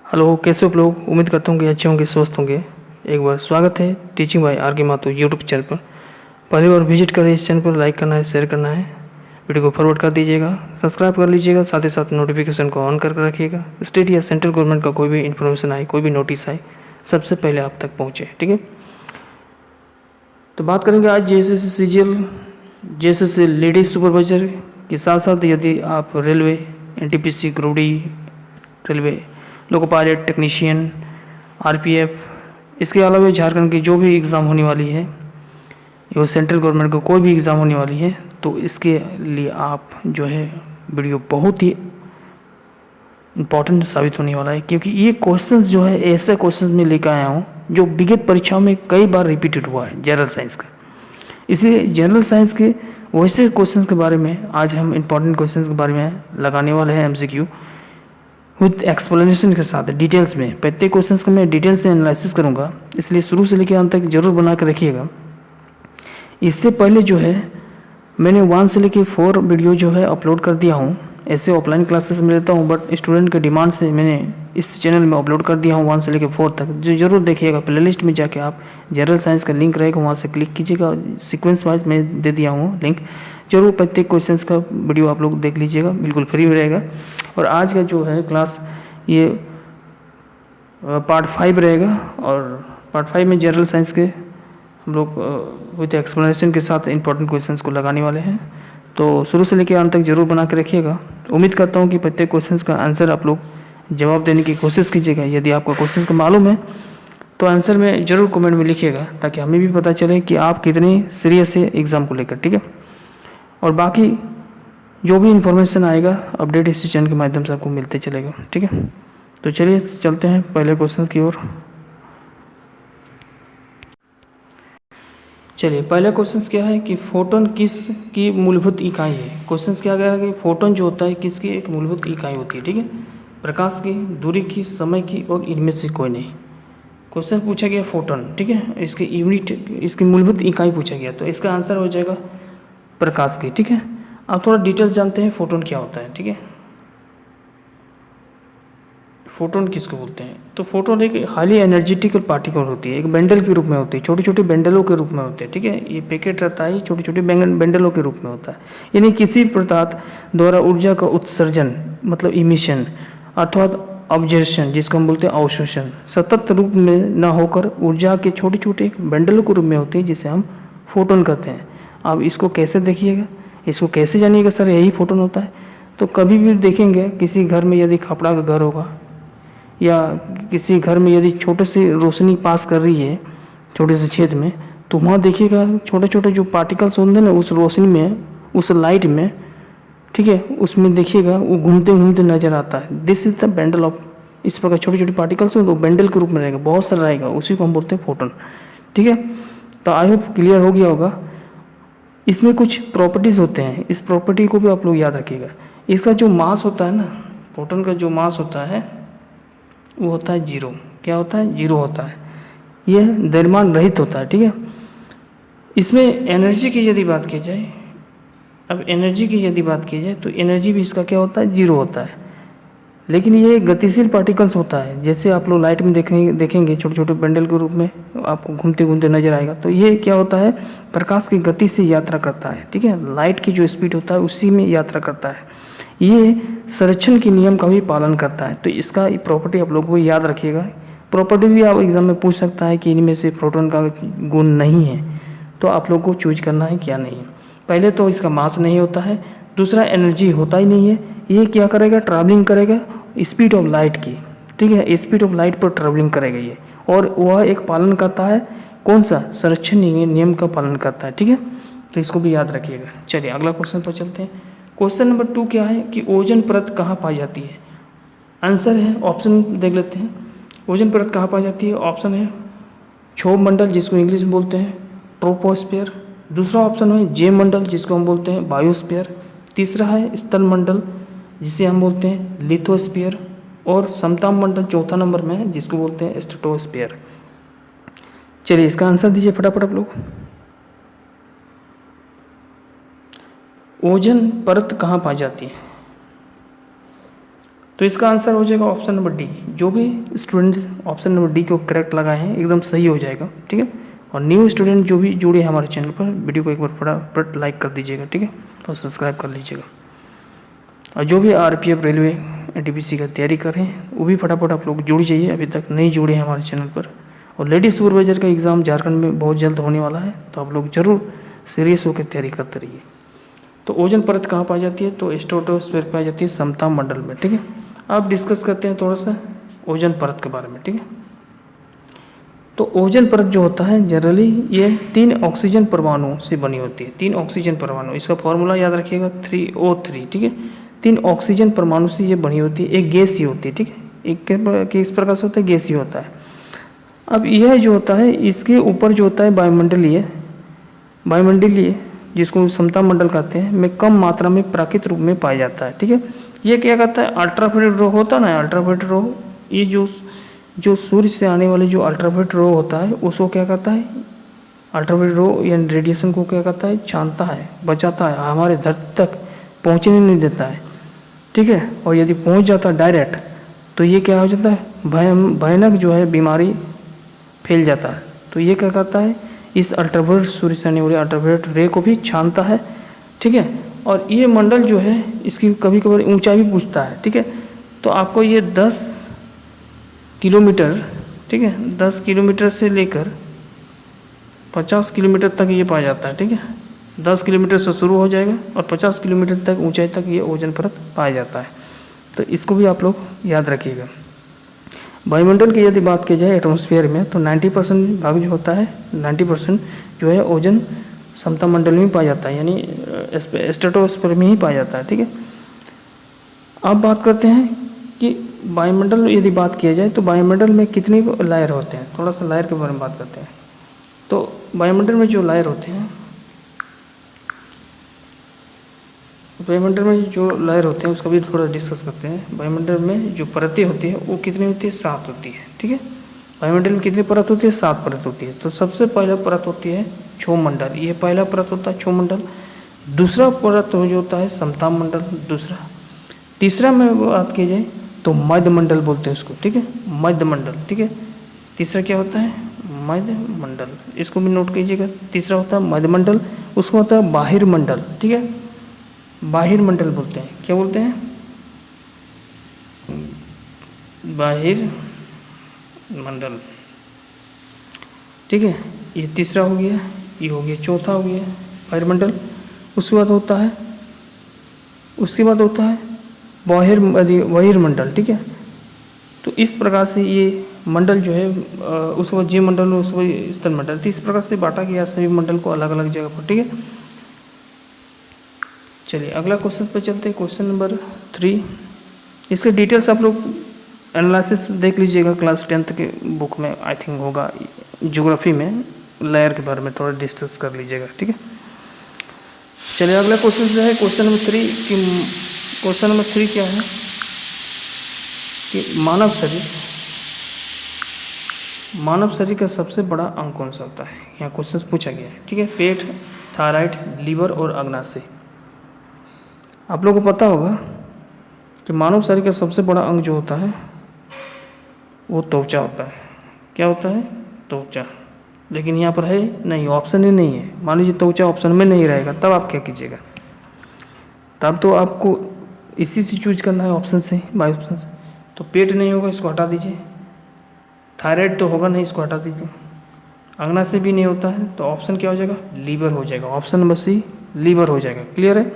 Hello, कैसे हो आप लोग। उम्मीद करता हूँ कि अच्छे होंगे, स्वस्थ होंगे। एक बार स्वागत है टीचिंग बाय आर के माथुर यूट्यूब चैनल पर। पहली बार विजिट करें इस चैनल पर, लाइक करना है, शेयर करना है, वीडियो को फॉरवर्ड कर दीजिएगा, सब्सक्राइब कर लीजिएगा, साथ ही साथ नोटिफिकेशन को ऑन करके रखिएगा। स्टेट या सेंट्रल गवर्नमेंट का कोई भी इन्फॉर्मेशन आए, कोई भी नोटिस आए, सबसे पहले आप तक पहुँचे। ठीक है, तो बात करेंगे आज JSS CGL JSS ladies supervisor के साथ साथ यदि आप railway, NTPC, group D, railway loco pilot, technician, RPF, इसके अलावा झारखंड की जो भी एग्ज़ाम होने वाली है, या सेंट्रल गवर्नमेंट को कोई भी एग्ज़ाम होने वाली है, तो इसके लिए आप जो है वीडियो बहुत ही इम्पॉर्टेंट साबित होने वाला है। क्योंकि ये क्वेश्चंस जो है ऐसे क्वेश्चंस में लेकर आया हूँ जो विगत परीक्षाओं में कई बार रिपीटेड हुआ है जनरल साइंस का। इसलिए जनरल साइंस के वैसे क्वेश्चंस के बारे में आज हम इम्पॉर्टेंट क्वेश्चंस के बारे में लगाने वाले हैं MCQ विथ एक्सप्लेनेशन के साथ, डिटेल्स में। प्रत्येक क्वेश्चंस का मैं डिटेल से एनालिसिस करूँगा, इसलिए शुरू से लेकर अंत तक जरूर बना कर रखिएगा। इससे पहले जो है मैंने 1 से लेकर 4 वीडियो जो है अपलोड कर दिया हूँ। ऐसे ऑफलाइन क्लासेस में लेता हूँ, बट स्टूडेंट के डिमांड से मैंने इस चैनल में अपलोड कर दिया हूँ 1 से लेकर 4 तक। जो जरूर देखिएगा, प्लेलिस्ट में जाके आप जनरल साइंस का लिंक रहेगा, वहाँ से क्लिक कीजिएगा। सीक्वेंस वाइज मैं दे दिया हूँ लिंक, जरूर प्रत्येक क्वेश्चंस का वीडियो आप लोग देख लीजिएगा, बिल्कुल फ्री में रहेगा। और आज का जो है क्लास ये पार्ट 5 रहेगा, और पार्ट 5 में जनरल साइंस के हम लोग विद एक्सप्लेनेशन के साथ इंपॉर्टेंट क्वेश्चंस को लगाने वाले हैं। तो शुरू से लेकर अंत तक जरूर बना के रखिएगा। उम्मीद करता हूँ कि प्रत्येक क्वेश्चंस का आंसर आप लोग जवाब देने की कोशिश कीजिएगा। यदि आपको क्वेश्चंस का मालूम है तो आंसर में ज़रूर कमेंट में लिखिएगा, ताकि हमें भी पता चले कि आप कितने सीरियस है एग्ज़ाम को लेकर। ठीक है, और बाकी जो भी इन्फॉर्मेशन आएगा अपडेट इस चैनल के माध्यम से आपको मिलते चलेगा। ठीक है, तो चलिए चलते हैं पहले क्वेश्चन की ओर। चलिए, पहला क्वेश्चन क्या है कि फोटोन किस की मूलभूत इकाई है। क्वेश्चन क्या गया है कि फोटोन जो होता है किसकी एक मूलभूत इकाई होती है। ठीक है, प्रकाश की, दूरी की, समय की, और इनमें से कोई नहीं। क्वेश्चन पूछा गया फोटोन। ठीक है, इसकी यूनिट, इसकी मूलभूत इकाई पूछा गया, तो इसका आंसर हो जाएगा प्रकाश की। ठीक है, अब थोड़ा डिटेल्स जानते हैं फोटोन क्या होता है। ठीक है, फोटोन किसको बोलते हैं, तो फोटोन एक हाईली एनर्जेटिकल पार्टिकल होती है, एक बेंडल के रूप में होती है, छोटे छोटे बेंडलों के रूप में होते हैं। ठीक है, ये पैकेट रहता है, छोटे छोटे बेंडलों के रूप में होता है। यानी किसी पदार्थ द्वारा ऊर्जा का उत्सर्जन, मतलब इमिशन, अर्थात ऑब्जर्शन, जिसको हम बोलते हैं अवशोषण, सतत रूप में न होकर ऊर्जा के छोटे छोटे बेंडलों के रूप में होते हैं, जिसे हम फोटोन कहते हैं। अब इसको कैसे देखिएगा, इसको कैसे जानिएगा सर यही फोटोन होता है, तो कभी भी देखेंगे किसी घर में यदि खपड़ा का घर होगा, या किसी घर में यदि छोटे से रोशनी पास कर रही है छोटे से छेद में, तो वहाँ देखिएगा छोटे छोटे जो पार्टिकल्स होंगे ना उस रोशनी में, उस लाइट में, ठीक है, उसमें देखिएगा वो घूमते घूमते नजर आता है। This is the Bendal of, इस प्रकार छोटे छोटे पार्टिकल्स वो बेंडल के रूप में रहेगा, बहुत सारा रहेगा, उसी को हम बोलते हैं फोटोन। ठीक है, तो आई होप क्लियर हो गया होगा। इसमें कुछ प्रॉपर्टीज़ होते हैं, इस प्रॉपर्टी को भी आप लोग याद रखिएगा। इसका जो मास होता है ना, फोटोन का जो मास होता है वो होता है 0। क्या होता है? 0 होता है। यह द्रव्यमान रहित होता है। ठीक है, इसमें एनर्जी की यदि बात की जाए, अब एनर्जी की यदि बात की जाए तो एनर्जी भी इसका क्या होता है? 0 होता है। लेकिन ये गतिशील पार्टिकल्स होता है, जैसे आप लोग लाइट में देखेंगे छोटे छोटे बंडल के रूप में आपको घूमते घूमते नजर आएगा, तो ये क्या होता है? प्रकाश की गति से यात्रा करता है। ठीक है, लाइट की जो स्पीड होता है उसी में यात्रा करता है। ये संरक्षण के नियम का भी पालन करता है, तो इसका प्रॉपर्टी आप लोगों को याद रखिएगा। प्रॉपर्टी भी आप एग्जाम में पूछ सकता है कि इनमें से प्रोटॉन का गुण नहीं है, तो आप लोग को चूज करना है क्या नहीं है। पहले तो इसका मास नहीं होता है, दूसरा एनर्जी होता ही नहीं है। ये क्या करेगा? ट्रैवलिंग करेगा स्पीड ऑफ लाइट की। ठीक है, स्पीड ऑफ लाइट पर ट्रैवलिंग करेगा ये, और वह एक पालन करता है, कौन सा? संरक्षण नियम का पालन करता है। ठीक है, तो इसको भी याद रखिएगा। चलिए अगला क्वेश्चन पर चलते हैं। क्वेश्चन नंबर 2 क्या है कि ओजोन परत कहाँ पाई जाती है। आंसर है, ऑप्शन देख लेते हैं। ओजोन परत कहाँ पाई जाती है? ऑप्शन है क्षोभ मंडल, जिसको इंग्लिश में बोलते हैं ट्रोपोस्फीयर। दूसरा ऑप्शन है जे मंडल, जिसको हम बोलते हैं बायोस्फीयर। तीसरा है स्थल मंडल, जिसे हम बोलते हैं लिथोस्फीयर। और समताप मंडल चौथा नंबर में है, जिसको बोलते हैं स्ट्रेटोस्फीयर। चलिए इसका आंसर दीजिए फटाफट आप लोग। ओजोन परत कहाँ पाई जाती है? तो इसका आंसर हो जाएगा ऑप्शन नंबर डी। जो भी स्टूडेंट ऑप्शन नंबर डी को करेक्ट लगाए हैं एकदम सही हो जाएगा, ठीक है। और न्यू स्टूडेंट जो भी जुड़े हैं हमारे चैनल पर, वीडियो को एक बार फटाफट लाइक कर दीजिएगा, ठीक है, और सब्सक्राइब कर लीजिएगा। और जो भी आरपीएफ, रेलवे, एनटीपीसी का तैयारी कर रहे हैं वो भी फटाफट आप लोग जुड़ जाइए, अभी तक नहीं जुड़े हैं हमारे चैनल पर। और लेडीज सुपरवाइजर का एग्ज़ाम झारखंड में बहुत जल्द होने वाला है, तो आप लोग जरूर सीरियस होकर तैयारी करते रहिए। तो ओजोन परत कहाँ पाई जाती है? तो स्ट्रेटोस्फीयर पाई जाती है समताप मंडल में, ठीक है। अब डिस्कस करते हैं थोड़ा सा ओजोन परत के बारे में, ठीक है। तो ओजोन परत जो होता है जनरली ये 3 ऑक्सीजन परमाणुओं से बनी होती है। 3 ऑक्सीजन परमाणु, इसका फॉर्मूला याद रखिएगा 3O3, ठीक है। 3 ऑक्सीजन परमाणु से ये बनी होती है। एक गैस ही होती है, ठीक है। एक किस प्रकार से होता है? गैस ही होता है। अब यह जो होता है इसके ऊपर जो होता है वायुमंडलीय जिसको समताप मंडल कहते हैं में कम मात्रा में प्राकृतिक रूप में पाया जाता है, ठीक है। ये क्या कहता है? अल्ट्रावायलेट रो होता है ना, अल्ट्रावायलेट रो, ये जो सूर्य से आने वाले जो अल्ट्रावायलेट रो होता है उसको क्या कहता है? अल्ट्रावायलेट रो या रेडिएशन को क्या कहता है? छानता है, बचाता है, हमारे धरती तक पहुंचने नहीं देता है, ठीक है। और यदि पहुंच जाता है डायरेक्ट तो ये क्या हो जाता है? भयानक जो है बीमारी फैल जाता है। तो ये क्या कहता है? इस अल्ट्रावायलेट सूर्य से आने वाले अल्ट्रावायलेट रे को भी छानता है, ठीक है। और ये मंडल जो है इसकी कभी कभार ऊंचाई भी पूछता है, ठीक है। तो आपको ये 10 किलोमीटर, ठीक है, 10 किलोमीटर से लेकर 50 किलोमीटर तक ये पाया जाता है, ठीक है। 10 किलोमीटर से शुरू हो जाएगा और 50 किलोमीटर तक ऊंचाई तक ये ओजोन परत पाया जाता है। तो इसको भी आप लोग याद रखिएगा। वायुमंडल की यदि बात की जाए एटमॉस्फेयर में तो 90% भाग जो होता है, 90% जो है ओजोन समताप मंडल में पाया जाता है, यानी स्ट्रेटोस्फीयर में ही पाया जाता है, ठीक है। अब बात करते हैं कि वायुमंडल यदि बात किया जाए तो वायुमंडल में कितने लेयर होते हैं। थोड़ा सा लेयर के बारे में बात करते हैं। तो वायुमंडल में जो लेयर होते हैं, वायुमंडल में जो लेयर होते हैं उसका भी थोड़ा डिस्कस करते हैं। वायुमंडल में जो परतें होती है वो कितनी होती है? 7 होती है, ठीक है। वायुमंडल में कितनी परत होती है? 7 परत होती है। तो सबसे पहला परत होती है क्षोमंडल, ये पहला परत होता है क्षोमंडल। दूसरा परत जो होता है समताप मंडल, दूसरा। तीसरा में बात की जाए तो मध्यमंडल बोलते हैं उसको, ठीक है, मध्यमंडल, ठीक है। तीसरा क्या होता है? मध्यमंडल, इसको भी नोट कीजिएगा। तीसरा होता है मध्यमंडल, उसको होता है बाहिर्मंडल, ठीक है, बाहिर्मंडल बोलते हैं। क्या बोलते हैं? बाहिर्मंडल, ठीक है। ये तीसरा हो गया, ये हो गया, चौथा हो गया बाहिर्मंडल। उसके बाद होता है बहिर्मंडल, ठीक है। तो इस प्रकार से ये मंडल जो है उसके बाद जी मंडल, उसके बाद स्थल मंडल, तो इस प्रकार से बांटा गया सभी मंडल को अलग अलग जगह पर, ठीक है। चलिए अगला क्वेश्चन पर चलते हैं, क्वेश्चन नंबर 3। इसके डिटेल्स आप लोग एनालिसिस देख लीजिएगा, क्लास 10th के बुक में आई थिंक होगा, ज्योग्राफी में लेयर के बारे में थोड़ा डिस्कस कर लीजिएगा, ठीक है। चलिए अगला क्वेश्चन जो है क्वेश्चन नंबर 3 कि क्वेश्चन नंबर 3 क्या है कि मानव शरीर का सबसे बड़ा अंग कौन सा होता है? यहाँ क्वेश्चन पूछा गया है, ठीक है। पेट, थायराइड, लीवर और अग्नाशय। आप लोगों को पता होगा कि मानव शरीर का सबसे बड़ा अंग जो होता है वो त्वचा होता है। क्या होता है? त्वचा। लेकिन यहाँ पर है नहीं, ऑप्शन ही नहीं है। मान लीजिए त्वचा ऑप्शन में नहीं रहेगा, तब आप क्या कीजिएगा? तब तो आपको इसी से चूज करना है, ऑप्शन से, बाई ऑप्शन से। तो पेट नहीं होगा, इसको हटा दीजिए। थायराइड तो होगा नहीं, इसको हटा दीजिए। अग्नाशय भी नहीं होता है, तो ऑप्शन क्या हो जाएगा? लीवर हो जाएगा। ऑप्शन नंबर सी लीवर हो जाएगा। क्लियर है?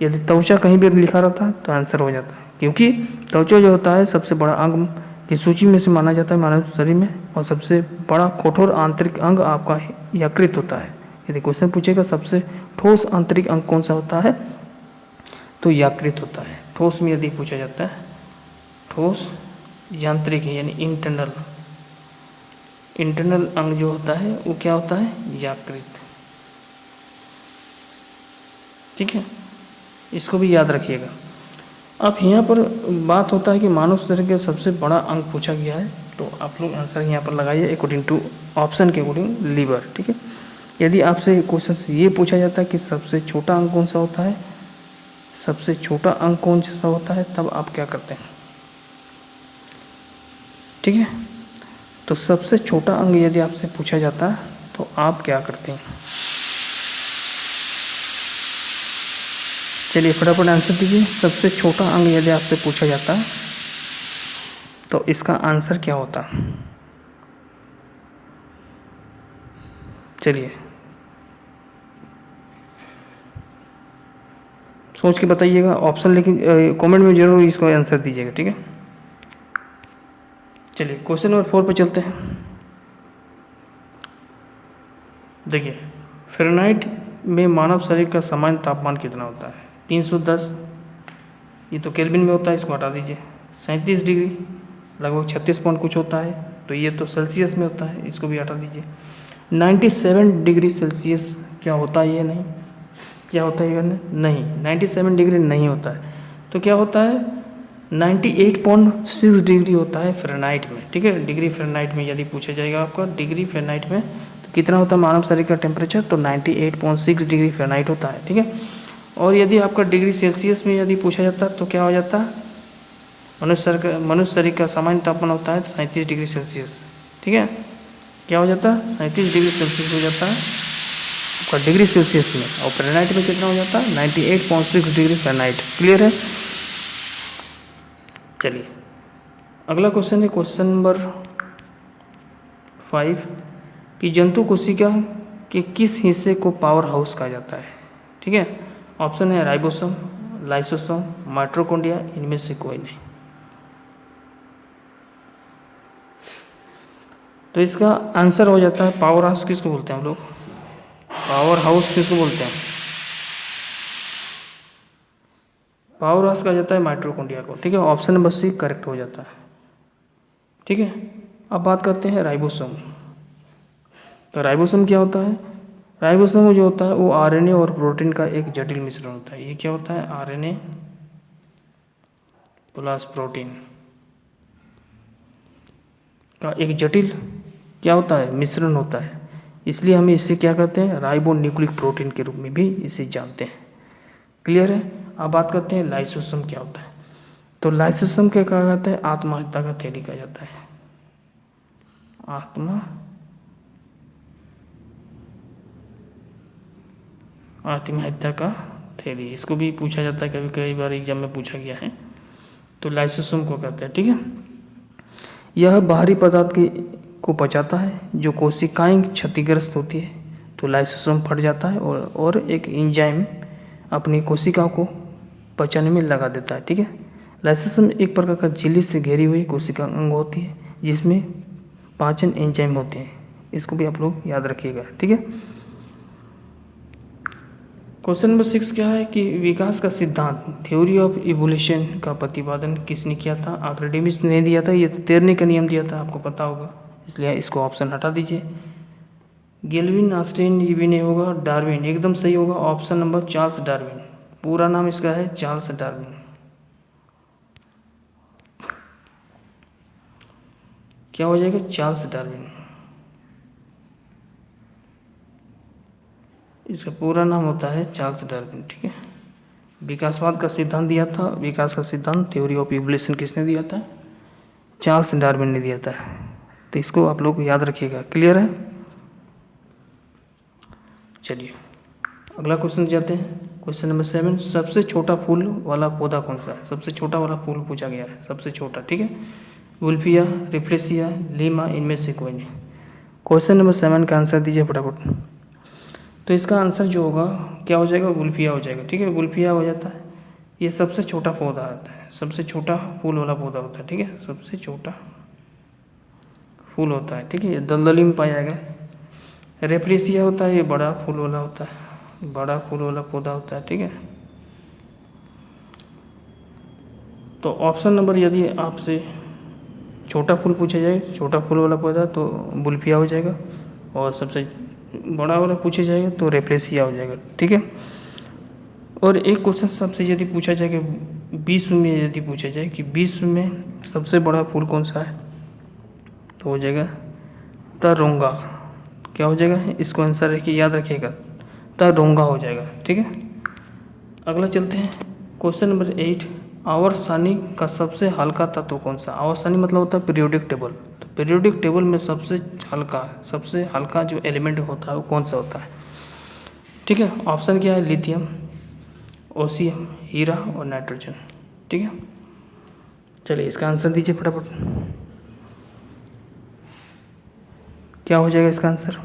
यदि त्वचा कहीं भी लिखा रहता है तो आंसर हो जाता है, क्योंकि त्वचा जो होता है सबसे बड़ा अंग की सूची में से माना जाता है मानव शरीर में, और सबसे बड़ा कठोर आंतरिक अंग आपका यकृत होता है। यदि क्वेश्चन पूछेगा सबसे ठोस आंतरिक अंग कौन सा होता है, तो यकृत होता है। ठोस में यदि पूछा जाता है, ठोस यांत्रिक है यानी इंटरनल अंग जो होता है वो क्या होता है? यकृत, ठीक है। इसको भी याद रखिएगा। अब यहाँ पर बात होता है कि मानव शरीर का सबसे बड़ा अंग पूछा गया है, तो आप लोग आंसर यहाँ पर लगाइए अकॉर्डिंग टू ऑप्शन के अकॉर्डिंग लीवर, ठीक है। यदि आपसे क्वेश्चन ये पूछा जाता है कि सबसे छोटा अंग कौन सा होता है, सबसे छोटा अंग कौन सा होता है, तब आप क्या करते हैं? ठीक है। तो सबसे छोटा अंग यदि आपसे पूछा जाता तो आप क्या करते हैं? चलिए फटाफट आंसर दीजिए। सबसे छोटा अंग यदि आपसे पूछा जाता तो इसका आंसर क्या होता? चलिए सोच के बताइएगा ऑप्शन, लेकिन कमेंट में जरूर इसको आंसर दीजिएगा, ठीक है। चलिए क्वेश्चन नंबर 4 पे चलते हैं। देखिए फ़ारेनहाइट में मानव शरीर का सामान्य तापमान कितना होता है? 310, ये तो केल्विन में होता है, इसको हटा दीजिए। 37 डिग्री लगभग 36 पॉइंट कुछ होता है, तो ये तो सेल्सियस में होता है, इसको भी हटा दीजिए। 97 डिग्री सेल्सियस क्या होता है? ये नहीं। क्या होता है? ये नहीं, 97 डिग्री नहीं होता है। तो क्या होता है? 98.6 डिग्री होता है फ़ारेनहाइट में, ठीक है। डिग्री फ़ारेनहाइट में यदि पूछा जाएगा आपका डिग्री फ़ारेनहाइट में तो कितना होता है मानव शरीर का टेम्परेचर? तो 98.6 डिग्री फ़ारेनहाइट होता है, ठीक है। और यदि आपका डिग्री सेल्सियस में यदि पूछा जाता तो क्या हो जाता? मनुष्य शरीर का सामान्य तापमान होता है 37 डिग्री सेल्सियस, ठीक है। क्या हो जाता है? 37 डिग्री सेल्सियस हो जाता है आपका डिग्री सेल्सियस में, और फ़ारेनहाइट में कितना हो जाता है? 98.6 डिग्री फ़ारेनहाइट। क्लियर है? चलिए अगला क्वेश्चन है क्वेश्चन नंबर 5 कि जंतु कोशिका के किस हिस्से को पावर हाउस कहा जाता है? ठीक है। ऑप्शन है राइबोसोम, लाइसोसोम, माइटोकॉन्ड्रिया, इनमें से कोई नहीं। तो इसका आंसर हो जाता है पावर हाउस। किसको बोलते हैं हम लोग? पावर हाउस किसको बोलते हैं? पावर हाउस कहा जाता है माइटोकॉन्ड्रिया को, ठीक है। ऑप्शन नंबर सी करेक्ट हो जाता है, ठीक है। अब बात करते हैं राइबोसोम। तो राइबोसोम क्या होता है? राइबोसोम जो होता है वो आरएनए और प्रोटीन का एक जटिल मिश्रण होता है। ये क्या होता है? आरएनए प्लस प्रोटीन का एक जटिल क्या होता है? मिश्रण होता है। इसलिए हमें इसे क्या कहते हैं? राइबो न्यूक्लिक प्रोटीन के रूप में भी इसे जानते हैं। क्लियर है? अब बात करते हैं लाइसोसोम क्या होता है। तो लाइसोसोम क्या कहा जाता है? आत्महत्या का थैली कहा जाता है। आत्महत्या का थैली, इसको भी पूछा जाता है, कभी कई बार एग्जाम में पूछा गया है। तो लाइसोसोम को कहते हैं, ठीक है। यह बाहरी पदार्थ को पचाता है। जो कोशिकाएं क्षतिग्रस्त होती है तो लाइसोसोम फट जाता है और एक एंजाइम अपनी कोशिकाओं को पचाने में लगा देता है, ठीक है। लाइसोसोम एक प्रकार का झिल्ली से घेरी हुई कोशिका अंग होती है जिसमें पाचन एंजाइम होते हैं। इसको भी आप लोग याद रखिएगा, ठीक है। क्वेश्चन नंबर 6 क्या है कि विकास का सिद्धांत थ्योरी ऑफ इवोल्यूशन का प्रतिपादन किसने किया था? आर्किमिडीज ने दिया था। ये तैरने का नियम दिया था, आपको पता होगा, इसलिए इसको ऑप्शन हटा दीजिए। गेल्विन, आस्टेन, ये भी नहीं होगा। डार्विन एकदम सही होगा, ऑप्शन नंबर चार्ल्स डार्विन। पूरा नाम इसका है चार्ल्स डार्विन। क्या हो जाएगा? Charles Darwin. इसका पूरा नाम होता है चार्ल्स डार्विन, ठीक है। विकासवाद का सिद्धांत दिया था, विकास का सिद्धांत थ्योरी ऑफ इवोल्यूशन किसने दिया था? चार्ल्स डार्विन ने दिया था। तो इसको आप लोग याद रखिएगा। क्लियर है? चलिए अगला क्वेश्चन जाते हैं। क्वेश्चन नंबर 7 सबसे छोटा फूल वाला पौधा कौन सा है? सबसे छोटा वाला फूल पूछा गया है, सबसे छोटा, ठीक है। वुल्फिया, रिफ्लेसिया, लीमा, इनमें से कोई नहीं। क्वेश्चन नंबर 7 का आंसर दीजिए फटाफट। तो इसका आंसर जो होगा क्या हो जाएगा? वुल्फिया हो जाएगा, ठीक है। वुल्फिया हो जाता है। ये सबसे छोटा पौधा आता है, सबसे छोटा फूल वाला पौधा होता है, ठीक है। सबसे छोटा फूल होता है, ठीक है। ये दलदली में पाया गया। रेफ्लेसिया होता है, ये बड़ा फूल वाला होता है, बड़ा फूल वाला पौधा होता है, ठीक है। तो ऑप्शन नंबर यदि आपसे छोटा फूल पूछा जाए, छोटा फूल वाला पौधा, तो वुल्फिया हो जाएगा। और सबसे बड़ा वाला पूछा जाएगा तो रेफ्लेसिया हो जाएगा, ठीक है। और एक क्वेश्चन सबसे यदि पूछा जाए कि विश्व में यदि पूछा जाए कि विश्व में सबसे बड़ा फूल कौन सा है, तो हो जाएगा तरोंगा। क्या हो जाएगा? इसको आंसर रखिए, याद रखिएगा, तरोंगा हो जाएगा, ठीक है। अगला चलते हैं क्वेश्चन नंबर 8 आवर्त का सबसे हल्का तत्व कौन सा? आवर्त मतलब होता है पीरियोडिक टेबल। तो पीरियोडिक टेबल में सबसे हल्का जो एलिमेंट होता है वो कौन सा होता है? ठीक है, ऑप्शन क्या है? लिथियम, ओसियम, हीरा और नाइट्रोजन। ठीक है, चलिए इसका आंसर दीजिए फटाफट। क्या हो जाएगा इसका आंसर?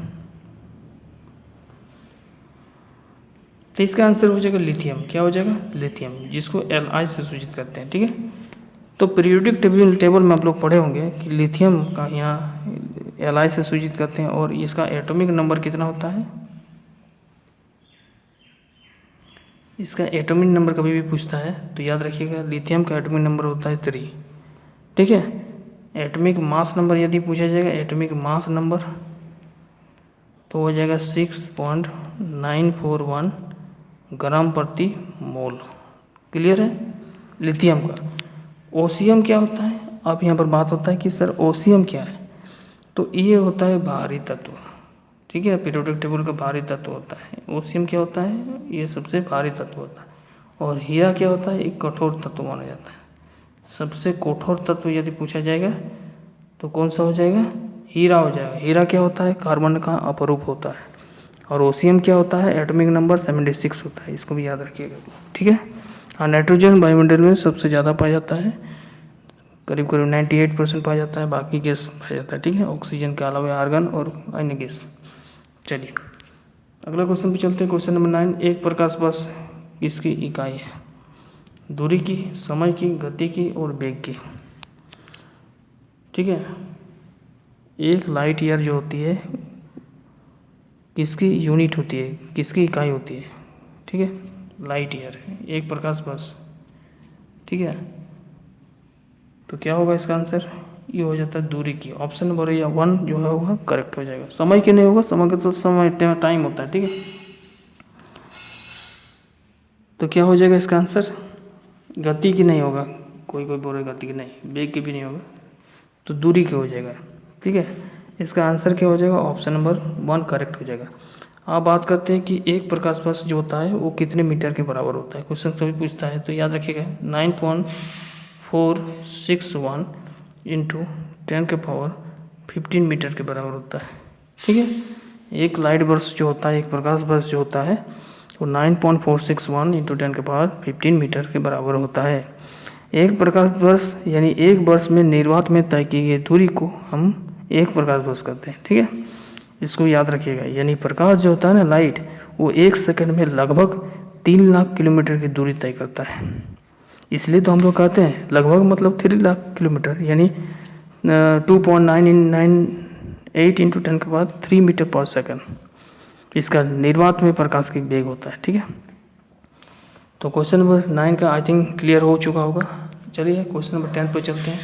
तो इसका आंसर हो जाएगा लिथियम। क्या हो जाएगा? लिथियम, जिसको Li से सूचित करते हैं। ठीक है, तो पीरियोडिक टेबल में आप लोग पढ़े होंगे कि लिथियम का यहाँ Li से सूचित करते हैं और इसका एटॉमिक नंबर कितना होता है? इसका एटॉमिक नंबर कभी भी पूछता है तो याद रखिएगा, लिथियम का एटॉमिक नंबर होता है 3। ठीक है, एटॉमिक मास नंबर यदि पूछा जाएगा, एटॉमिक मास नंबर तो हो जाएगा 6.941 ग्राम प्रति मोल। क्लियर है लिथियम का। ओसियम क्या होता है? अब यहाँ पर बात होता है कि सर ओसियम क्या है? तो ये होता है भारी तत्व। ठीक है, पीरियोडिक टेबल का भारी तत्व होता है। ओसियम क्या होता है? ये सबसे भारी तत्व होता है। और हीरा क्या होता है? एक कठोर तत्व माना जाता है। सबसे कठोर तत्व यदि पूछा जाएगा तो कौन सा हो जाएगा? हीरा हो जाएगा। हीरा क्या होता है? कार्बन का अपरूप होता है। और ओसियम क्या होता है? एटॉमिक नंबर 76 होता है। इसको भी याद रखिएगा। ठीक है, हाँ, नाइट्रोजन वायुमंडल में सबसे ज़्यादा पाया जाता है, करीब 98% पाया जाता है। बाकी गैस पाया जाता है। ठीक है, ऑक्सीजन के अलावा आर्गन और अन्य गैस। चलिए अगला क्वेश्चन पे चलते हैं। क्वेश्चन नंबर 9, एक प्रकाश वर्ष किसकी इकाई है? दूरी की, समय की, गति की और वेग की। ठीक है, एक लाइट ईयर जो होती है किसकी यूनिट होती है, किसकी इकाई होती है? ठीक है, लाइट ईयर, एक प्रकाश वर्ष। ठीक है, तो क्या होगा इसका आंसर? ये हो जाता है दूरी की। ऑप्शन नंबर 1 जो है वह करेक्ट हो जाएगा। समय की नहीं होगा, समय का तो समय टाइम होता है। ठीक है, तो क्या हो जाएगा इसका आंसर? गति की नहीं होगा, कोई बोले गति की नहीं, वेग की भी नहीं होगा, तो दूरी की हो जाएगा। ठीक है, इसका आंसर क्या हो जाएगा? ऑप्शन नंबर 1 करेक्ट हो जाएगा। अब बात करते हैं कि एक प्रकाश वर्ष जो होता है वो कितने मीटर के बराबर होता है। क्वेश्चन सभी पूछता है, तो याद रखिएगा 9.461 इंटू 10⁻15 मीटर के बराबर होता है। ठीक है, एक लाइट वर्ष जो होता है, एक प्रकाश वर्ष जो होता है वो 9.461 इंटू 10⁻15 मीटर के बराबर होता है। एक प्रकाश वर्ष यानी एक वर्ष में निर्वात में तय की गई दूरी को हम एक प्रकाश वर्ष करते हैं। ठीक है, इसको याद रखिएगा। यानी प्रकाश जो होता है ना, लाइट, वो 1 सेकंड में लगभग 3 लाख किलोमीटर की दूरी तय करता है। इसलिए तो हम लोग कहते हैं लगभग मतलब 3 लाख किलोमीटर, यानी 2.998 इंटू 10⁻³ मीटर पर सेकंड इसका निर्वात में प्रकाश की वेग होता है। ठीक है, तो क्वेश्चन नंबर 9 का आई थिंक क्लियर हो चुका होगा। चलिए क्वेश्चन नंबर 10 पर चलते हैं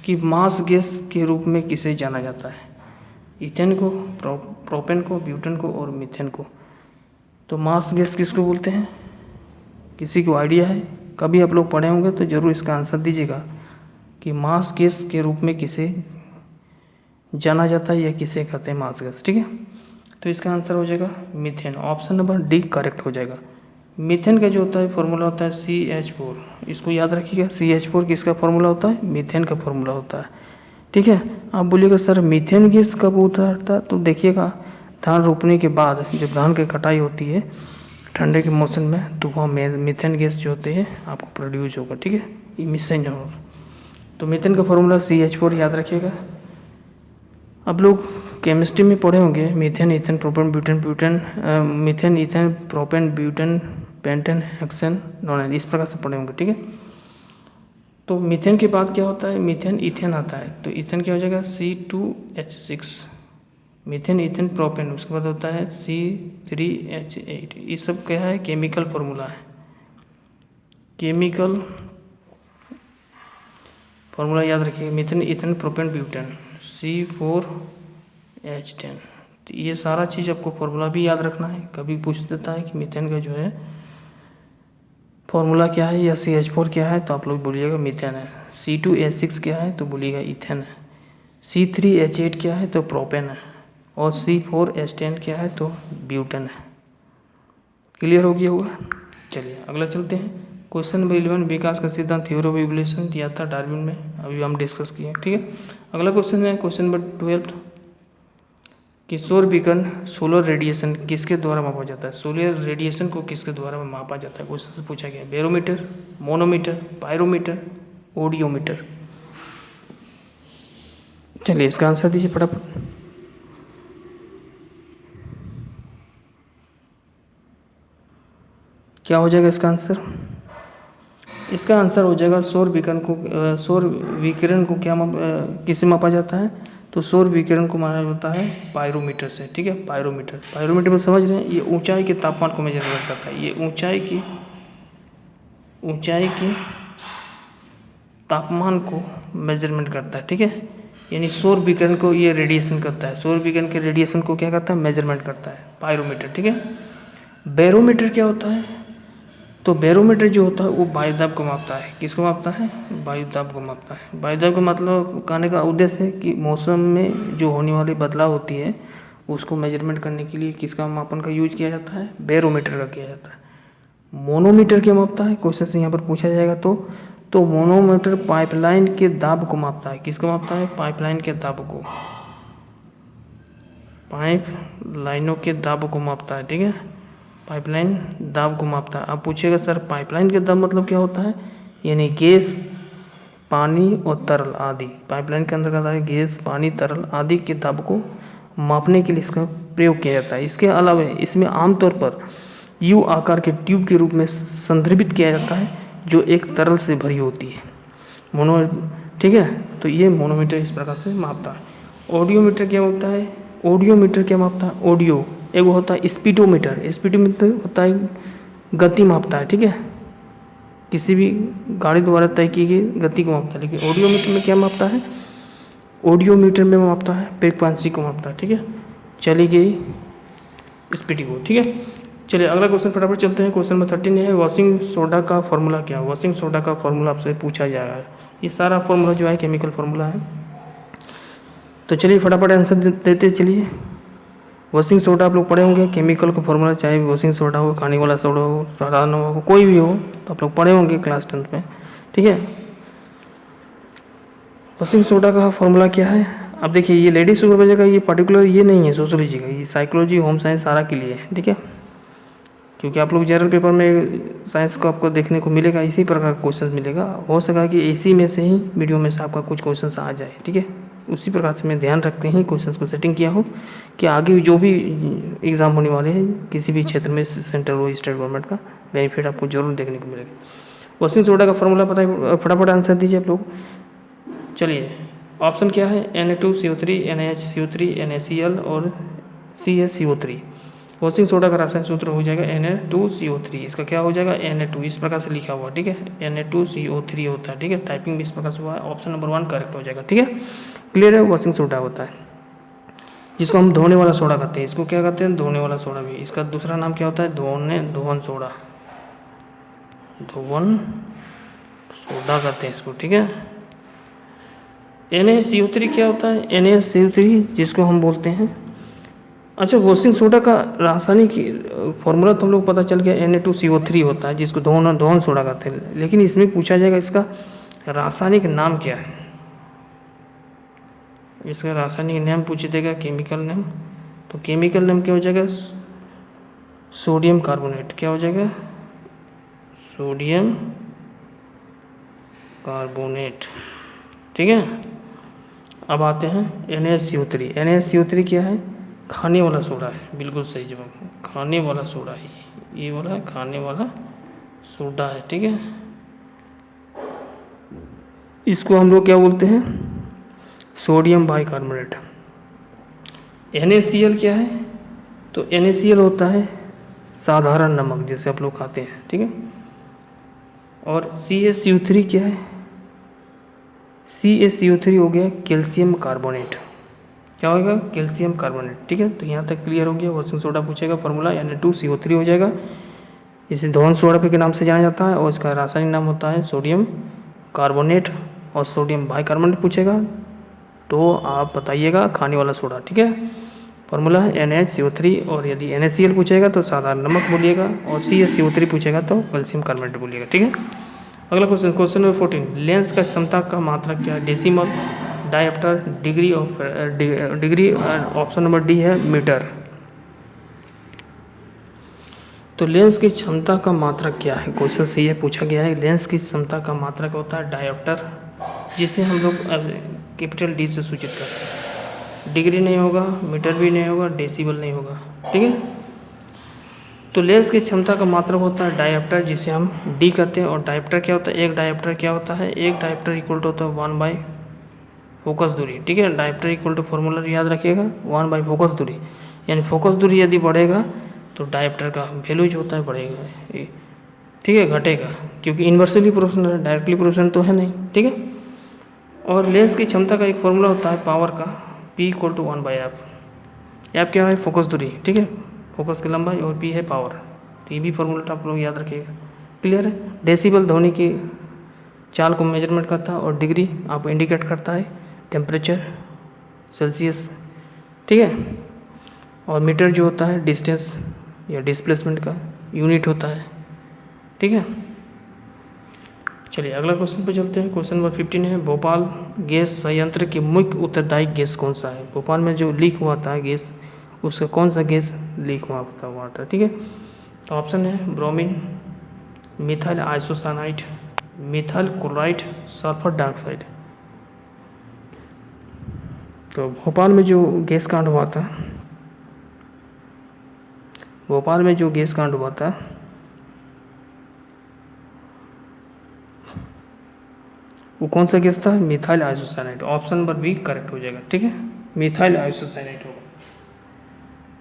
कि मास गैस के रूप में किसे जाना जाता है? इथेन को, प्रोपेन को, ब्यूटेन को और मीथेन को। तो मास गैस किसको बोलते हैं? किसी को आइडिया है? कभी आप लोग पढ़े होंगे तो ज़रूर इसका आंसर दीजिएगा कि मास गैस के रूप में किसे जाना जाता है या किसे कहते हैं मास गैस। ठीक है, तो इसका आंसर हो जाएगा methane. Option number D correct हो जाएगा। मीथेन का जो होता है फॉर्मूला होता है CH4। इसको याद रखिएगा, CH4 किसका फॉर्मूला होता है? मीथेन का फॉर्मूला होता है। ठीक है, आप बोलिएगा सर मीथेन गैस कब उतरता है? तो देखिएगा धान रोपने के बाद जब धान की कटाई होती है ठंडे के मौसम में, तो वहाँ मीथेन गैस जो होती है आपको प्रोड्यूस होगा। ठीक है, इमिशन जो होगा। तो मीथेन का फॉर्मूला CH4 याद रखिएगा। अब लोग केमिस्ट्री में पढ़े होंगे methane, ethane, propane, butane, methane, ethane, propane, butane, pentane, hexane, non, इस प्रकार से पढ़े होंगे। ठीक है, तो मीथेन के बाद क्या होता है? मीथेन इथेन आता है, तो इथेन क्या हो जाएगा? C2H6। मीथेन, इथेन, प्रोपेन, उसके बाद होता है C3H8। ये सब क्या है? केमिकल फॉर्मूला है। केमिकल फॉर्मूला याद रखिए, methane, ethane, propane, butane, C4H10। तो ये सारा चीज़ आपको फॉर्मूला भी याद रखना है। कभी पूछ देता है कि मीथेन का जो है फॉर्मूला क्या है या CH4 क्या है, तो आप लोग बोलिएगा मीथेन है। C2H6 क्या है तो बोलिएगा इथेन है। C3H8 क्या है तो प्रोपेन है। और C4H10 क्या है तो ब्यूटेन है। क्लियर हो गया होगा। चलिए अगला चलते हैं। क्वेश्चन नंबर 11, विकास का सिद्धांत थ्योरी ऑफ इवोल्यूशन दिया था डार्विन में, अभी हम डिस्कस किए, ठीक है। अगला क्वेश्चन है क्वेश्चन नंबर 12, कि सौर विकिरण सोलर रेडिएशन किसके द्वारा मापा जाता है? सोलर रेडिएशन को किसके द्वारा मापा जाता है? क्वेश्चन से पूछा गया। Barometer, manometer, pyrometer, audiometer. चलिए इसका आंसर दीजिए फटाफट। क्या हो जाएगा इसका आंसर? इसका आंसर हो जाएगा सौर विकिरण को क्या किससे मापा जाता है? तो सौर विकिरण को माना जाता है पायरोमीटर से, ठीक है। पायरोमीटर में समझ रहे हैं, ये ऊंचाई के तापमान को मेजरमेंट करता है। ये ऊंचाई की तापमान को मेजरमेंट करता है, ठीक है। यानी सौर विकिरण को ये रेडिएशन करता है, सौर विकिरण के रेडिएशन को क्या करता है? मेजरमेंट करता है पायरोमीटर, ठीक है। बैरोमीटर क्या होता है? तो बैरोमीटर जो होता है वो वायुदाब को मापता है। किसको मापता है? वायुदाब को मापता है। वायुदाब का मतलब कहने का उद्देश्य है कि मौसम में जो होने वाली बदलाव होती है उसको मेजरमेंट करने के लिए किसका मापन का यूज किया जाता है? बैरोमीटर का किया जाता है। मोनोमीटर क्या मापता है? क्वेश्चन से यहाँ पर पूछा जाएगा तो मोनोमीटर पाइपलाइन के दाब को मापता है। किसको मापता है? पाइपलाइन के दाब को, पाइप लाइनों के दाब को मापता है, ठीक है। पाइपलाइन दाब को मापता है। अब पूछेगा सर पाइपलाइन के दाब मतलब क्या होता है? यानी गैस, पानी और तरल आदि, पाइपलाइन के अंदर आता है गैस, पानी, तरल आदि के दाब को मापने के लिए इसका प्रयोग किया जाता है। इसके अलावा इसमें आमतौर पर यू आकार के ट्यूब के रूप में संदर्भित किया जाता है जो एक तरल से भरी होती है, ठीक है। तो ये मोनोमीटर इस प्रकार से मापता है। ऑडियोमीटर क्या होता है? ऑडियोमीटर क्या मापता है? ऑडियो एक होता है स्पीडोमीटर। स्पीडोमीटर होता है गति मापता है, ठीक है। किसी भी गाड़ी द्वारा तय की गई गति को मापता है। लेकिन ऑडियोमीटर में क्या मापता है? ऑडियोमीटर में मापता है फ्रीक्वेंसी को मापता है, ठीक है, चली गई स्पीड को, ठीक है। चलिए अगला क्वेश्चन फटाफट चलते हैं। क्वेश्चन नंबर 13 है वॉशिंग सोडा का फॉर्मूला क्या? वॉशिंग सोडा का फॉर्मूला आपसे पूछा जाएगा। ये सारा फॉर्मूला जो है केमिकल फॉर्मूला है। तो चलिए फटाफट आंसर देते चलिए। वॉशिंग सोडा आप लोग पढ़े होंगे, केमिकल का फॉर्मूला, चाहे वॉशिंग सोडा हो, खाने वाला सोडा हो, साधारण हो, कोई भी हो, तो आप लोग पढ़े होंगे क्लास 10 में, ठीक है। वॉशिंग सोडा का फॉर्मूला क्या है? अब देखिए ये लेडीज सुपरवाइजर का ये पर्टिकुलर ये नहीं है सोशियोलॉजी का, ये साइकोलॉजी, होम साइंस सारा के लिए है, ठीक है। क्योंकि आप लोग जनरल पेपर में साइंस को आपको देखने को मिलेगा, इसी प्रकार का क्वेश्चन मिलेगा। हो सका कि इसी में से ही वीडियो में से आपका कुछ क्वेश्चन आ जाए, ठीक है। उसी प्रकार से मैं ध्यान रखते ही क्वेश्चन को सेटिंग किया हो कि आगे जो भी एग्ज़ाम होने वाले हैं किसी भी क्षेत्र में, सेंट्रल हो स्टेट गवर्नमेंट का, बेनिफिट आपको जरूर देखने को मिलेगा। वॉशिंग सोडा का फॉर्मूला पता है, फटाफट आंसर दीजिए आप लोग। चलिए ऑप्शन क्या है? Na2CO3, NaHCO3, NaCl और CaCO3। वॉशिंग सोडा का रासायनिक सूत्र हो जाएगा Na2CO3। इसका क्या हो जाएगा? Na2, इस प्रकार से लिखा हुआ, ठीक है, Na2CO3 होता है, ठीक है। टाइपिंग भी इस प्रकार से हुआ है। ऑप्शन नंबर 1 करेक्ट हो जाएगा, ठीक है। क्लियर है? वॉशिंग सोडा होता है जिसको हम धोने वाला सोडा कहते हैं। इसको क्या कहते हैं? धोने वाला सोडा भी। इसका दूसरा नाम क्या होता है? धोवन सोडा, धोवन सोडा कहते हैं इसको, ठीक है। NaCO3 क्या होता है? NaCO3 जिसको हम बोलते हैं, अच्छा वॉशिंग सोडा का रासायनिक फॉर्मूला तो हम लोग पता चल गया Na2CO3 होता है जिसको धोवन सोडा कहते हैं। लेकिन इसमें पूछा जाएगा इसका रासायनिक नाम क्या है? इसका रासायनिक नाम पूछ देगा, केमिकल नेम। तो केमिकल नेम क्या हो जाएगा? Sodium carbonate. क्या हो जाएगा? सोडियम कार्बोनेट, ठीक है। अब आते हैं NaCO3। NaCO3 क्या है? खाने वाला सोडा है, बिल्कुल सही जवाब, खाने वाला सोडा है। ये वाला खाने वाला सोडा है, ठीक है। इसको हम लोग क्या बोलते हैं? Sodium bicarbonate. NaCl क्या है? तो NaCl होता है साधारण नमक जैसे आप लोग खाते हैं, ठीक है। और CaCO3 क्या है? CaCO3 हो गया कैल्शियम कार्बोनेट। क्या होगा? कैल्शियम कार्बोनेट, ठीक है। तो यहाँ तक क्लियर हो गया। वॉशिंग सोडा पूछेगा फॉर्मूला Na2CO3 हो जाएगा। इसे धोवन सोडा के नाम से जाना जाता है और इसका रासायनिक नाम होता है सोडियम कार्बोनेट। और सोडियम बाइकार्बोनेट पूछेगा तो आप बताइएगा खाने वाला सोडा, ठीक है। फार्मूला है NaCO3, और यदि NaCl पूछेगा तो साधारण नमक बोलिएगा, और CaCO3 पूछेगा तो कैल्शियम कार्बोनेट बोलिएगा, ठीक है। अगला क्वेश्चन, क्वेश्चन नंबर 14, लेंस का क्षमता का मात्रक क्या है? Decimal, dioptre, degree of degree, option number D है मीटर। तो लेंस की क्षमता का मात्रक क्या है? क्वेश्चन से ये पूछा गया है, लेंस की क्षमता का मात्रक होता है डायोप्टर, जिसे हम लोग कैपिटल डी से सूचित करते हैं। डिग्री नहीं होगा, मीटर भी नहीं होगा, डेसिबल नहीं होगा, ठीक है। तो लेंस की क्षमता का मात्रक होता है डायोप्टर, जिसे हम डी कहते हैं। और डायोप्टर क्या होता है? एक डायोप्टर क्या होता है? एक डायोप्टर इक्वल टू होता है 1 बाई फोकस दूरी, ठीक है। डायोप्टर इक्वल टू फॉर्मूला याद रखिएगा, 1 बाई फोकस दूरी, यानी फोकस दूरी यदि बढ़ेगा तो डायोप्टर का वैल्यू जो होता है बढ़ेगा, ठीक है, घटेगा, क्योंकि इन्वर्सली प्रोपोर्शनल है, डायरेक्टली प्रोपोर्शनल तो है नहीं, ठीक है। और लेंस की क्षमता का एक फॉर्मूला होता है पावर का, P equal to 1 by F. F क्या है? फोकस दूरी, ठीक है, फोकस की लंबाई, और P है पावर। तो ये भी फॉर्मूला आप लोग याद रखिएगा, क्लियर है। डेसिबल ध्वनि की चाल को मेजरमेंट करता है, और डिग्री आपको इंडिकेट करता है टेम्परेचर, सेल्सियस, ठीक है। और मीटर जो होता है डिस्टेंस या डिस्प्लेसमेंट का यूनिट होता है, ठीक है। चलिए अगला क्वेश्चन पे चलते हैं। क्वेश्चन नंबर 15 है, भोपाल गैस संयंत्र की मुख्य उत्तरदायी गैस कौन सा है? भोपाल में जो लीक हुआ था गैस, उसका कौन सा गैस लीक हुआ था वाटर, ठीक है। तो ऑप्शन है bromine, methyl isocyanide, methyl chloride, sulphur dioxide. तो भोपाल में जो गैस कांड हुआ था, भोपाल में जो गैस कांड हुआ था वो कौन सा गैस था? Methyl isocyanide. Option number B correct हो जाएगा, ठीक है, मिथाइल आइसोसाइनाइड होगा,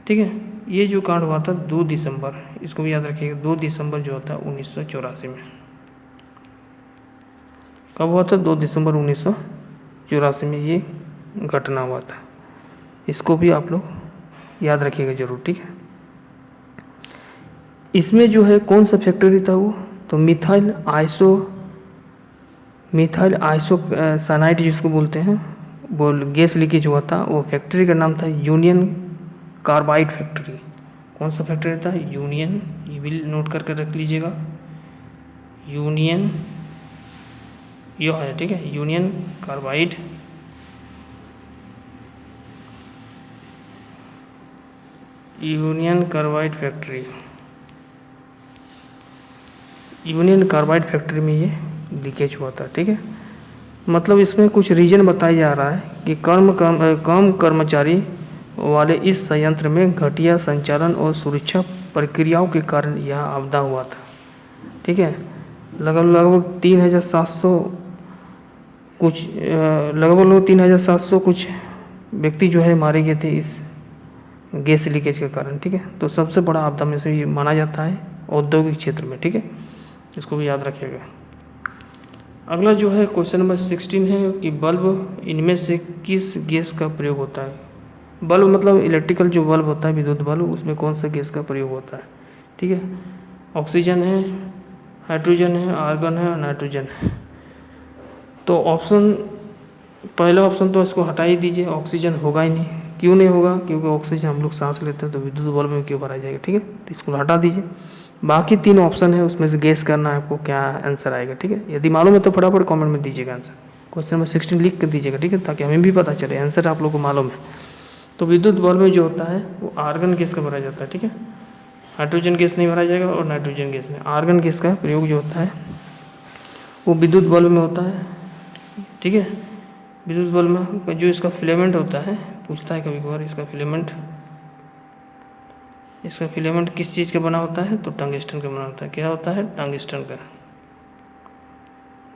ठीक है। ये जो कांड हुआ था 2 दिसंबर, इसको भी याद रखिएगा, 2 दिसंबर जो होता है 1984 में। कब हुआ था? 2 दिसंबर 1984 में ये घटना हुआ था। इसको भी आप लोग याद रखिएगा जरूर, ठीक है। इसमें जो है कौन सा फैक्ट्री था वो? तो मिथाइल आइसोसाइनाइड जिसको बोलते हैं, वो गैस लीकेज हुआ था। वो फैक्ट्री का नाम था यूनियन कार्बाइड फैक्ट्री। कौन सा फैक्ट्री था? यूनियन, ये भी नोट करके रख लीजिएगा, यूनियन, यो है, ठीक है, union carbide, union carbide factory, union carbide factory में ये लीकेज हुआ था, ठीक है। मतलब इसमें कुछ रीजन बताया जा रहा है कि कम कर्मचारी वाले इस संयंत्र में घटिया संचालन और सुरक्षा प्रक्रियाओं के कारण यह आपदा हुआ था, ठीक है। लगभग 3,700 कुछ लगभग 3,700 कुछ व्यक्ति जो है मारे गए थे इस गैस लीकेज के कारण, ठीक है। तो सबसे बड़ा आपदा में से ये माना जाता है औद्योगिक क्षेत्र में, ठीक है, इसको भी याद रखिएगा। अगला जो है क्वेश्चन नंबर 16 है कि बल्ब इनमें से किस गैस का प्रयोग होता है? बल्ब मतलब इलेक्ट्रिकल जो बल्ब होता है, विद्युत बल्ब, उसमें कौन सा गैस का प्रयोग होता है, ठीक है। ऑक्सीजन है, हाइड्रोजन है, आर्गन है, नाइट्रोजन है। तो ऑप्शन, पहला ऑप्शन तो इसको हटा ही दीजिए, ऑक्सीजन होगा ही नहीं। क्यों नहीं होगा? क्योंकि ऑक्सीजन हम लोग सांस लेते हैं, तो विद्युत बल्ब में क्यों भरा जाएगा, ठीक है। तो इसको हटा दीजिए। बाकी 3 ऑप्शन है, उसमें से गेस करना है आपको क्या आंसर आएगा, ठीक है। यदि मालूम है तो फटाफट कमेंट में दीजिएगा आंसर। क्वेश्चन नंबर 16 लिख कर दीजिएगा, ठीक है, ताकि हमें भी पता चले आंसर आप लोग को मालूम है। तो विद्युत बल्ब में जो होता है वो आर्गन गैस का भरा जाता है, ठीक है। हाइड्रोजन गैस नहीं भरा जाएगा और नाइट्रोजन गैस नहीं, आर्गन गैस का प्रयोग जो होता है वो विद्युत बल्ब में होता है, ठीक है। विद्युत बल्ब में जो इसका फिलामेंट होता है, पूछता है कभी कभार, इसका फिलामेंट किस चीज़ का बना होता है? तो टंगस्टन का बना होता है। क्या होता है? टंगस्टन का।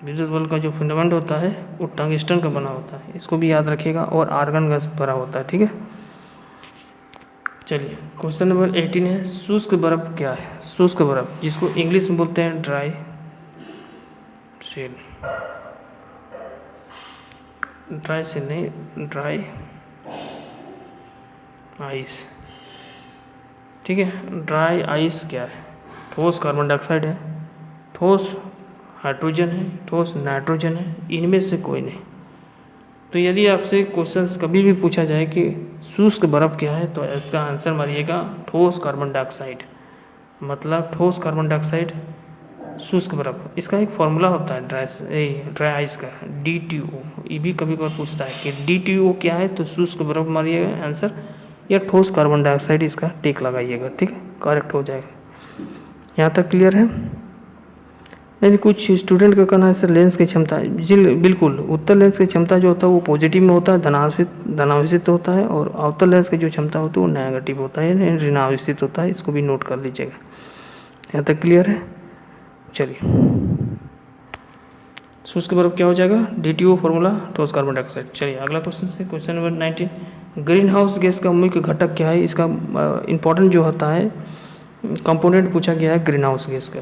विद्युत बल्ब का जो फिलामेंट होता है वो टंगस्टन का बना होता है, इसको भी याद रखिएगा। और आर्गन गैस भरा होता है, ठीक है। चलिए क्वेश्चन नंबर 18 है, शुष्क बर्फ क्या है? शुष्क बर्फ, जिसको इंग्लिश में बोलते हैं ड्राई सेल, ड्राई सेल नहीं, ड्राई आइस, ठीक है। ड्राई आइस क्या है? ठोस कार्बन डाइऑक्साइड है, ठोस हाइड्रोजन है, ठोस नाइट्रोजन है, इनमें से कोई नहीं, तो यदि आपसे क्वेश्चंस कभी भी पूछा जाए कि शुष्क बर्फ़ क्या है, तो इसका आंसर मारिएगा ठोस कार्बन डाइऑक्साइड। मतलब ठोस कार्बन डाइऑक्साइड शुष्क बर्फ़। इसका एक फॉर्मूला होता है ड्राई आइस का, DTO। ये भी कभी कभार पूछता है कि DTO क्या है, तो शुष्क बर्फ़ मारिएगा आंसर, या ठोस कार्बन डाइऑक्साइड इसका टिक लगाइएगा, ठीक है, करेक्ट हो जाएगा। यहाँ तक क्लियर है? यदि कुछ स्टूडेंट का कहना है सर लेंस की क्षमता, जी बिल्कुल, उत्तर लेंस की क्षमता जो होता है वो पॉजिटिव में होता है, धनावेशित होता है, और अवतल लेंस की जो क्षमता होती है वो नेगेटिव होता है, ऋणावेशित होता है। इसको भी नोट कर लीजिएगा। यहाँ तक क्लियर है? चलिए, शुष्क बर्फ क्या हो जाएगा? DTO फॉर्मूला ठोस कार्बन डाइऑक्साइड। चलिए अगला क्वेश्चन से, question number 19, green house gas का मुख्य घटक क्या है? इसका इंपॉर्टेंट जो होता है कंपोनेंट पूछा गया है ग्रीन हाउस गैस का,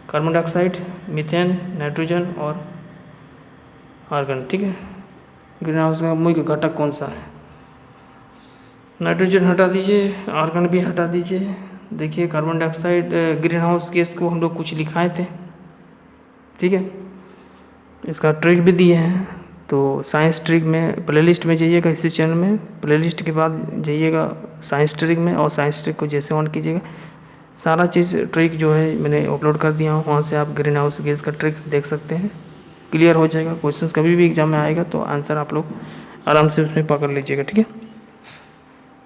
कार्बन डाइऑक्साइड, मीथेन, नाइट्रोजन और आर्गन, ठीक है। ग्रीन हाउस का मुख्य घटक कौन सा है? नाइट्रोजन हटा दीजिए, आर्गन भी हटा दीजिए। देखिए carbon dioxide, green house gas को हम लोग कुछ लिखाए थे, ठीक है, इसका ट्रिक भी दिए हैं। तो साइंस ट्रिक में प्लेलिस्ट में जाइएगा, इसी चैनल में प्लेलिस्ट के बाद जाइएगा साइंस ट्रिक में, और साइंस ट्रिक को जैसे ऑन कीजिएगा सारा चीज़ ट्रिक जो है मैंने अपलोड कर दिया हूँ, वहाँ से आप ग्रीन हाउस गैस का ट्रिक देख सकते हैं, क्लियर हो जाएगा। क्वेश्चंस कभी भी एग्जाम में आएगा तो आंसर आप लोग आराम से उसमें पकड़ लीजिएगा, ठीक है।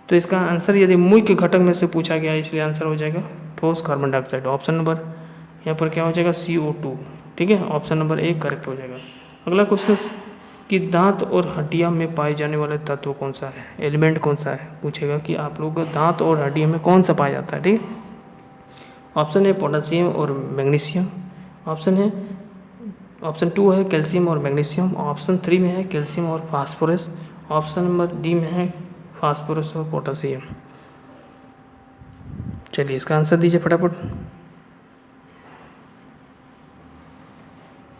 तो इसका आंसर यदि मुख्य घटक में से पूछा गया इसलिए आंसर हो जाएगा ठोस कार्बन डाइऑक्साइड। ऑप्शन नंबर यहाँ पर क्या हो जाएगा? CO2, ठीक है, ऑप्शन नंबर 1 करेक्ट हो जाएगा। अगला क्वेश्चन कि दांत और हड्डियाँ में पाए जाने वाले तत्व कौन सा है, एलिमेंट कौन सा है, पूछेगा कि आप लोग का दांत और हड्डियों में कौन सा पाया जाता है, ठीक है। ऑप्शन है पोटेशियम और मैग्नीशियम, ऑप्शन 2 है कैल्शियम और मैग्नीशियम, ऑप्शन 3 में है कैल्शियम और फास्फोरस, ऑप्शन नंबर D में है फास्फोरस और पोटेशियम। चलिए इसका आंसर दीजिए फटाफट।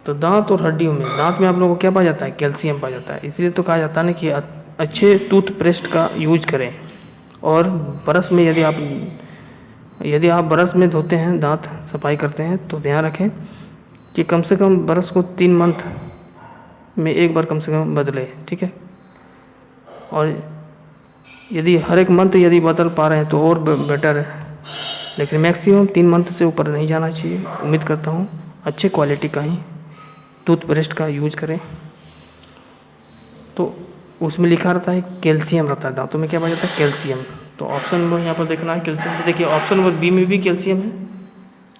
तो दांत और हड्डियों में, दांत में आप लोगों को क्या पाया जाता है? कैल्शियम पाया जाता है। इसलिए तो कहा जाता है ना कि अच्छे टूथपेस्ट का यूज करें, और ब्रश में यदि आप ब्रश में धोते हैं, दांत सफाई करते हैं, तो ध्यान रखें कि कम से कम ब्रश को 3 मंथ में एक बार कम से कम बदलें, ठीक है। और यदि हर एक मंथ यदि बदल पा रहे हैं तो और बेटर है, लेकिन मैक्सिमम 3 मंथ से ऊपर नहीं जाना चाहिए। उम्मीद करता हूँ अच्छे क्वालिटी का ही टूथपेस्ट का यूज करें। तो उसमें लिखा रहता है कैल्शियम रहता है, दांतों में क्या पाया जाता है? कैल्शियम। तो ऑप्शन नंबर यहाँ पर देखना है कैल्शियम। तो देखिए ऑप्शन नंबर B में भी कैल्शियम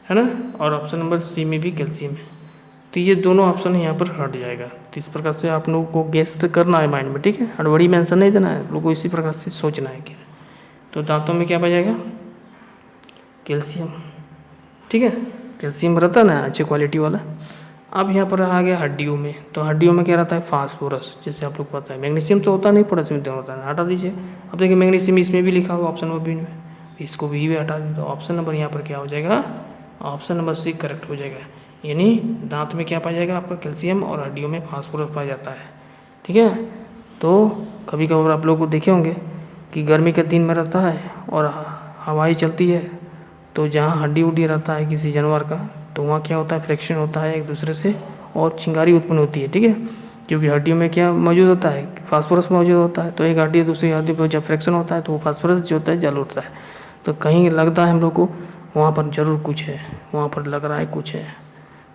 है ना, और ऑप्शन नंबर C में भी कैल्शियम है। तो ये दोनों ऑप्शन यहाँ पर हट जाएगा। तो इस प्रकार से आप लोगों को गेस करना है माइंड में, ठीक है, हड़बड़ी में आंसर नहीं देना है, लोगों को इसी प्रकार से सोचना है कि तो दांतों में क्या पाया जाएगा? कैल्शियम, ठीक है, कैल्शियम रहता है ना अच्छी क्वालिटी वाला। अब यहाँ पर आ गया हड्डियों में, तो हड्डियों में क्या रहता है? फास्फोरस, जैसे आप लोग पता है। मैग्नीशियम तो होता नहीं, पोटेशियम तो होता है, हटा दीजिए। अब देखिए मैग्नीशियम इसमें भी लिखा हुआ ऑप्शन नंबर B में, इसको भी हटा दीजिए। तो ऑप्शन नंबर यहाँ पर क्या हो जाएगा? ऑप्शन नंबर C करेक्ट हो जाएगा। यानी दांत में क्या पाया जाएगा आपका? कैल्शियम, और हड्डियों में फास्फोरस पाया जाता है, ठीक है। तो कभी कभार आप लोग को देखे होंगे कि गर्मी के दिन में रहता है और हवाई चलती है, तो जहाँ हड्डी उड्डी रहता है किसी जानवर का, तो वहाँ क्या होता है? फ्रिक्शन होता है एक दूसरे से, और चिंगारी उत्पन्न होती है, ठीक है, क्योंकि हड्डियों में क्या मौजूद होता है? फास्फोरस मौजूद होता है। तो एक हड्डी दूसरी हड्डी पर जब फ्रिक्शन होता है तो वो फास्फोरस जो होता है जल उठता है। तो कहीं लगता है हम लोग को वहाँ पर ज़रूर कुछ है, वहाँ पर लग रहा है कुछ है,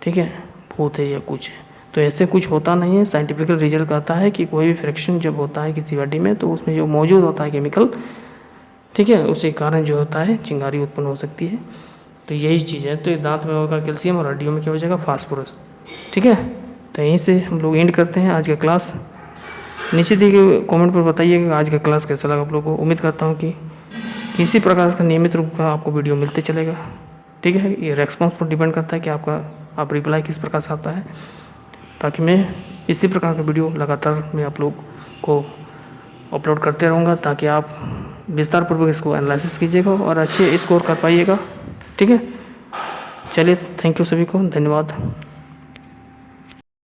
ठीक है, भूत है या कुछ है। तो ऐसे कुछ होता नहीं है। साइंटिफिकल रिजल्ट कहता है कि कोई भी फ्रिक्शन जब होता है किसी हड्डी में, तो उसमें जो मौजूद होता है केमिकल, ठीक है, उसी कारण जो होता है चिंगारी उत्पन्न हो सकती है। तो यही चीज़ है। तो दांत में होगा कैल्शियम और हड्डियों में क्या हो जाएगा? फास्फोरस, ठीक है। तो यहीं से हम लोग एंड करते हैं आज का क्लास। नीचे दिए गए कमेंट पर बताइएगा आज का क्लास कैसा लगा आप लोगों को। उम्मीद करता हूँ कि किसी प्रकार का नियमित रूप का आपको वीडियो मिलते चलेगा, ठीक है। ये रेस्पॉन्स पर डिपेंड करता है कि आप रिप्लाई किस प्रकार से आता है, ताकि मैं इसी प्रकार का वीडियो लगातार मैं आप लोग को अपलोड करते रहूँगा, ताकि आप विस्तार पूर्वक इसको एनालिसिस कीजिएगा और अच्छे स्कोर कर पाइएगा, ठीक है। चलिए, थैंक यू सभी को, धन्यवाद।